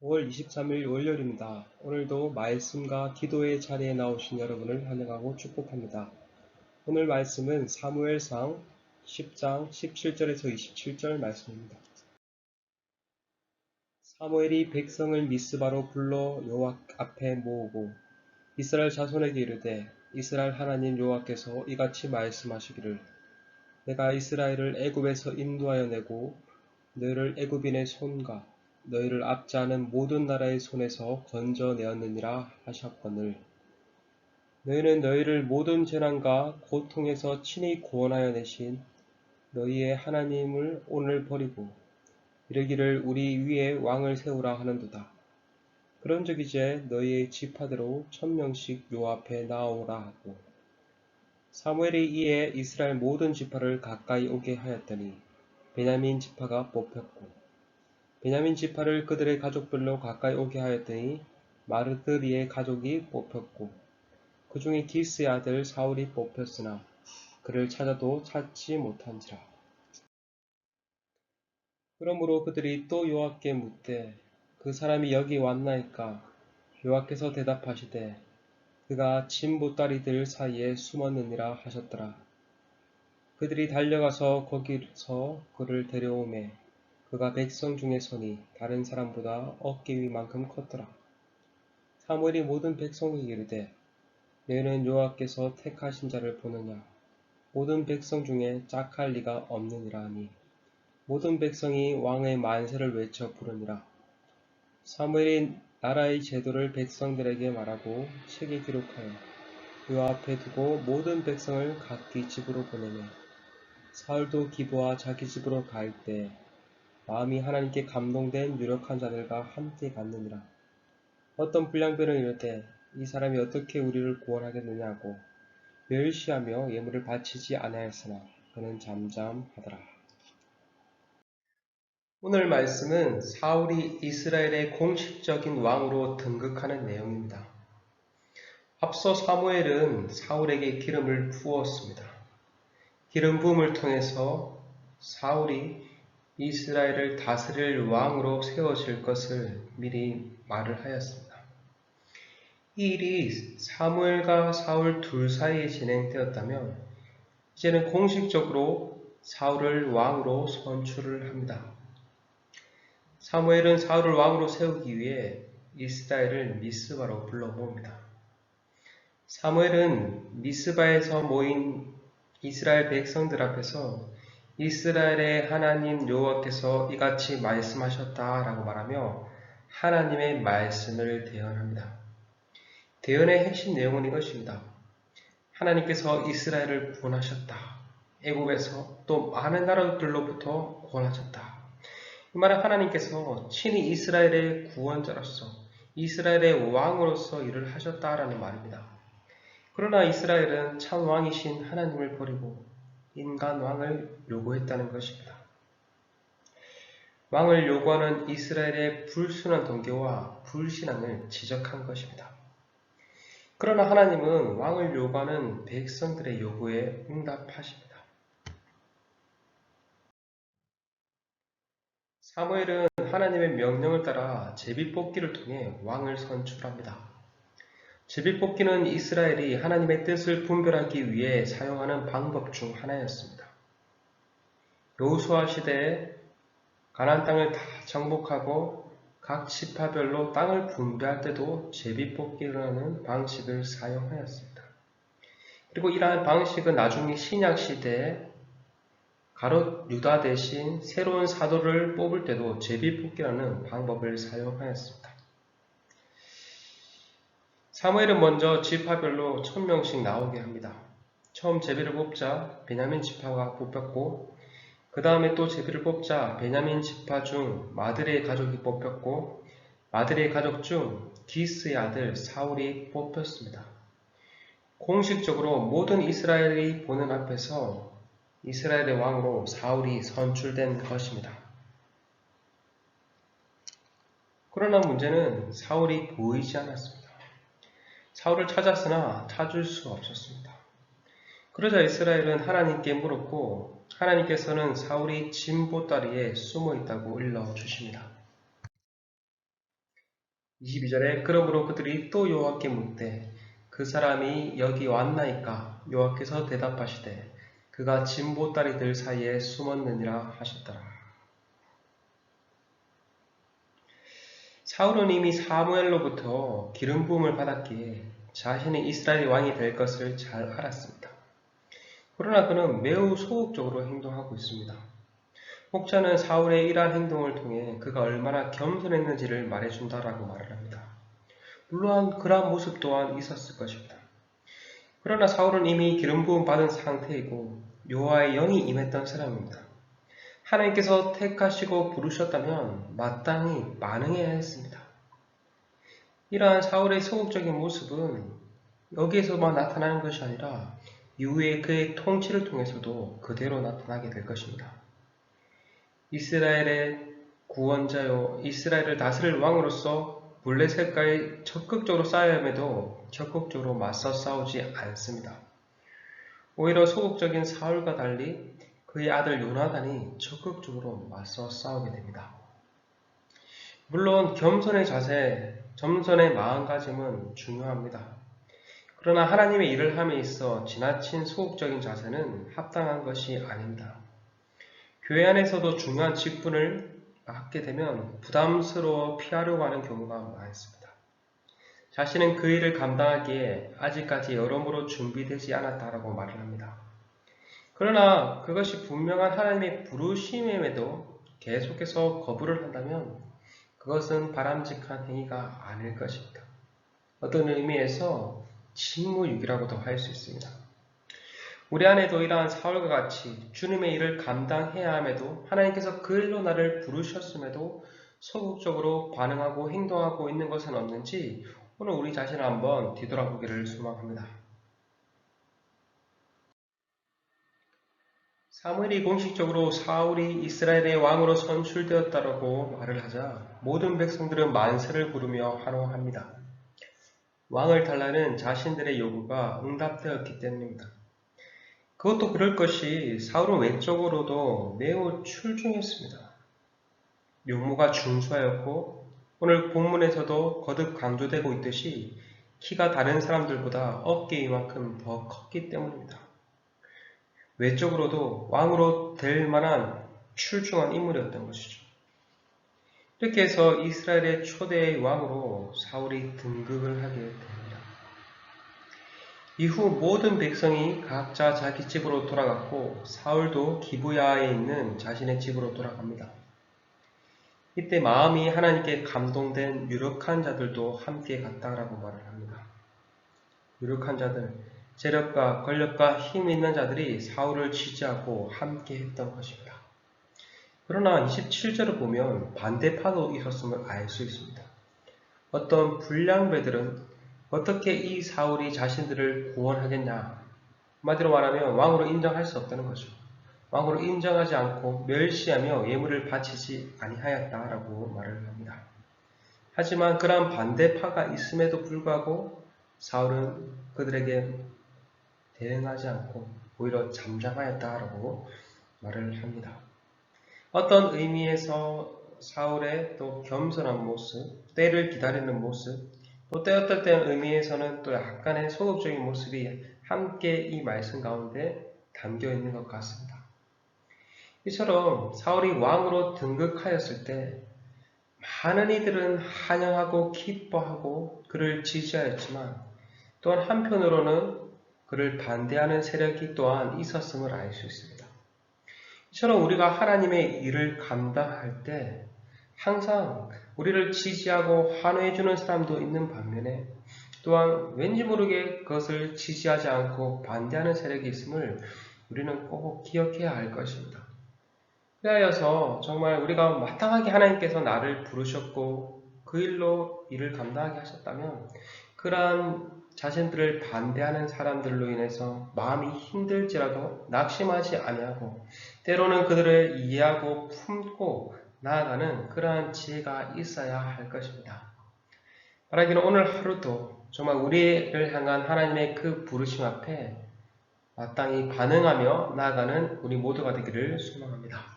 5월 23일 월요일입니다. 오늘도 말씀과 기도의 자리에 나오신 여러분을 환영하고 축복합니다. 오늘 말씀은 사무엘상 10장 17절에서 27절 말씀입니다. 사무엘이 백성을 미스바로 불러 여호와 앞에 모으고 이스라엘 자손에게 이르되 이스라엘 하나님 여호와께서 이같이 말씀하시기를 내가 이스라엘을 애굽에서 인도하여 내고 너희를 애굽인의 손과 너희를 압제하는 모든 나라의 손에서 건져내었느니라 하셨거늘 너희는 너희를 모든 재난과 고통에서 친히 구원하여 내신 너희의 하나님을 오늘 버리고 이르기를 우리 위에 왕을 세우라 하는도다. 그런즉 이제 너희의 지파대로 1000명씩 요 앞에 나오라 하고 사무엘이 이에 이스라엘 모든 지파를 가까이 오게 하였더니 베냐민 지파가 뽑혔고 베냐민 지파를 그들의 가족별로 가까이 오게 하였더니 마르드리의 가족이 뽑혔고 그 중에 기스의 아들 사울이 뽑혔으나 그를 찾아도 찾지 못한지라. 그러므로 그들이 또 여호와께 묻되 그 사람이 여기 왔나이까? 여호와께서 대답하시되 그가 진보따리들 사이에 숨었느니라 하셨더라. 그들이 달려가서 거기서 그를 데려오매 그가 백성 중에 서니 다른 사람보다 어깨 위만큼 컸더라. 사무엘이 모든 백성에게 이르되 너희는 여호와께서 택하신 자를 보느냐 모든 백성 중에 짝할 리가 없느니라 하니 모든 백성이 왕의 만세를 외쳐 부르니라. 사무엘이 나라의 제도를 백성들에게 말하고 책에 기록하여 여호와 앞에 두고 모든 백성을 각기 집으로 보내매 사울도 기브와 자기 집으로 갈 때 마음이 하나님께 감동된 유력한 자들과 함께 갔느니라. 어떤 불량배는 이르되 이 사람이 어떻게 우리를 구원하겠느냐고 멸시하며 예물을 바치지 아니하였으나 그는 잠잠하더라. 오늘 말씀은 사울이 이스라엘의 공식적인 왕으로 등극하는 내용입니다. 앞서 사무엘은 사울에게 기름을 부었습니다. 기름 부음을 통해서 사울이 이스라엘을 다스릴 왕으로 세워질 것을 미리 말을 하였습니다. 이 일이 사무엘과 사울 둘 사이에 진행되었다면 이제는 공식적으로 사울을 왕으로 선출을 합니다. 사무엘은 사울을 왕으로 세우기 위해 이스라엘을 미스바로 불러 모읍니다. 사무엘은 미스바에서 모인 이스라엘 백성들 앞에서 이스라엘의 하나님 여호와께서 이같이 말씀하셨다라고 말하며 하나님의 말씀을 대언합니다. 대언의 핵심 내용은 이것입니다. 하나님께서 이스라엘을 구원하셨다. 애굽에서 또 많은 나라들로부터 구원하셨다. 이 말은 하나님께서 친히 이스라엘의 구원자로서 이스라엘의 왕으로서 일을 하셨다라는 말입니다. 그러나 이스라엘은 참 왕이신 하나님을 버리고 인간 왕을 요구했다는 것입니다. 왕을 요구하는 이스라엘의 불순한 동기와 불신앙을 지적한 것입니다. 그러나 하나님은 왕을 요구하는 백성들의 요구에 응답하십니다. 사무엘은 하나님의 명령을 따라 제비뽑기를 통해 왕을 선출합니다. 제비뽑기는 이스라엘이 하나님의 뜻을 분별하기 위해 사용하는 방법 중 하나였습니다. 여호수아 시대에 가나안 땅을 다 정복하고 각 지파별로 땅을 분배할 때도 제비뽑기라는 방식을 사용하였습니다. 그리고 이러한 방식은 나중에 신약 시대에 가롯 유다 대신 새로운 사도를 뽑을 때도 제비뽑기라는 방법을 사용하였습니다. 사무엘은 먼저 지파별로 1000명씩 나오게 합니다. 처음 제비를 뽑자 베냐민 지파가 뽑혔고 그 다음에 또 제비를 뽑자 베냐민 지파 중 마드리의 가족이 뽑혔고 마드리의 가족 중 기스의 아들 사울이 뽑혔습니다. 공식적으로 모든 이스라엘이 보는 앞에서 이스라엘의 왕으로 사울이 선출된 것입니다. 그러나 문제는 사울이 보이지 않았습니다. 사울을 찾았으나 찾을 수 없었습니다. 그러자 이스라엘은 하나님께 물었고 하나님께서는 사울이 진보다리에 숨어 있다고 일러주십니다. 22절에 그러므로 그들이 또 여호와께 묻되 그 사람이 여기 왔나이까? 여호와께서 대답하시되 그가 진보다리들 사이에 숨었느니라 하셨더라. 사울은 이미 사무엘로부터 기름 부음을 받았기에 자신이 이스라엘의 왕이 될 것을 잘 알았습니다. 그러나 그는 매우 소극적으로 행동하고 있습니다. 혹자는 사울의 이러한 행동을 통해 그가 얼마나 겸손했는지를 말해준다라고 말을 합니다. 물론 그러한 모습 또한 있었을 것입니다. 그러나 사울은 이미 기름 부음 받은 상태이고 여호와의 영이 임했던 사람입니다. 하나님께서 택하시고 부르셨다면 마땅히 반응해야 했습니다. 이러한 사울의 소극적인 모습은 여기에서만 나타나는 것이 아니라 이후에 그의 통치를 통해서도 그대로 나타나게 될 것입니다. 이스라엘의 구원자요, 이스라엘을 다스릴 왕으로서 블레셋과의 적극적으로 싸움에도 적극적으로 맞서 싸우지 않습니다. 오히려 소극적인 사울과 달리 그의 아들 요나단이 적극적으로 맞서 싸우게 됩니다. 물론 겸손의 자세, 겸손의 마음가짐은 중요합니다. 그러나 하나님의 일을 함에 있어 지나친 소극적인 자세는 합당한 것이 아닙니다. 교회 안에서도 중요한 직분을 맡게 되면 부담스러워 피하려고 하는 경우가 많습니다. 자신은 그 일을 감당하기에 아직까지 여러모로 준비되지 않았다라고 말을 합니다. 그러나 그것이 분명한 하나님의 부르심임에도 계속해서 거부를 한다면 그것은 바람직한 행위가 아닐 것입니다. 어떤 의미에서 직무유기라고도 할 수 있습니다. 우리 안에도 이러한 사울과 같이 주님의 일을 감당해야 함에도 하나님께서 그 일로 나를 부르셨음에도 소극적으로 반응하고 행동하고 있는 것은 없는지 오늘 우리 자신을 한번 뒤돌아보기를 소망합니다. 사무엘이 공식적으로 사울이 이스라엘의 왕으로 선출되었다라고 말을 하자 모든 백성들은 만세를 부르며 환호합니다. 왕을 달라는 자신들의 요구가 응답되었기 때문입니다. 그것도 그럴 것이 사울은 외적으로도 매우 출중했습니다. 용모가 준수하였고 오늘 본문에서도 거듭 강조되고 있듯이 키가 다른 사람들보다 어깨 이만큼 더 컸기 때문입니다. 외적으로도 왕으로 될 만한 출중한 인물이었던 것이죠. 이렇게 해서 이스라엘의 초대의 왕으로 사울이 등극을 하게 됩니다. 이후 모든 백성이 각자 자기 집으로 돌아갔고 사울도 기브야에 있는 자신의 집으로 돌아갑니다. 이때 마음이 하나님께 감동된 유력한 자들도 함께 갔다라고 말을 합니다. 유력한 자들, 재력과 권력과 힘 있는 자들이 사울을 지지하고 함께 했던 것입니다. 그러나 27절을 보면 반대파도 있었음을 알 수 있습니다. 어떤 불량배들은 어떻게 이 사울이 자신들을 구원하겠냐? 한마디로 말하면 왕으로 인정할 수 없다는 거죠. 왕으로 인정하지 않고 멸시하며 예물을 바치지 아니하였다라고 말을 합니다. 하지만 그러한 반대파가 있음에도 불구하고 사울은 그들에게 대응하지 않고 오히려 잠잠하였다라고 말을 합니다. 어떤 의미에서 사울의 또 겸손한 모습, 때를 기다리는 모습, 또 어떨 때는 의미에서는 또 약간의 소극적인 모습이 함께 이 말씀 가운데 담겨 있는 것 같습니다. 이처럼 사울이 왕으로 등극하였을 때 많은 이들은 환영하고 기뻐하고 그를 지지하였지만 또한 한편으로는 그를 반대하는 세력이 또한 있었음을 알 수 있습니다. 이처럼 우리가 하나님의 일을 감당할 때 항상 우리를 지지하고 환호해주는 사람도 있는 반면에 또한 왠지 모르게 그것을 지지하지 않고 반대하는 세력이 있음을 우리는 꼭 기억해야 할 것입니다. 그하여서 정말 우리가 마땅하게 하나님께서 나를 부르셨고 그 일로 일을 감당하게 하셨다면 그러한 자신들을 반대하는 사람들로 인해서 마음이 힘들지라도 낙심하지 아니하고 때로는 그들을 이해하고 품고 나아가는 그러한 지혜가 있어야 할 것입니다. 바라기는 오늘 하루도 정말 우리를 향한 하나님의 그 부르심 앞에 마땅히 반응하며 나아가는 우리 모두가 되기를 소망합니다.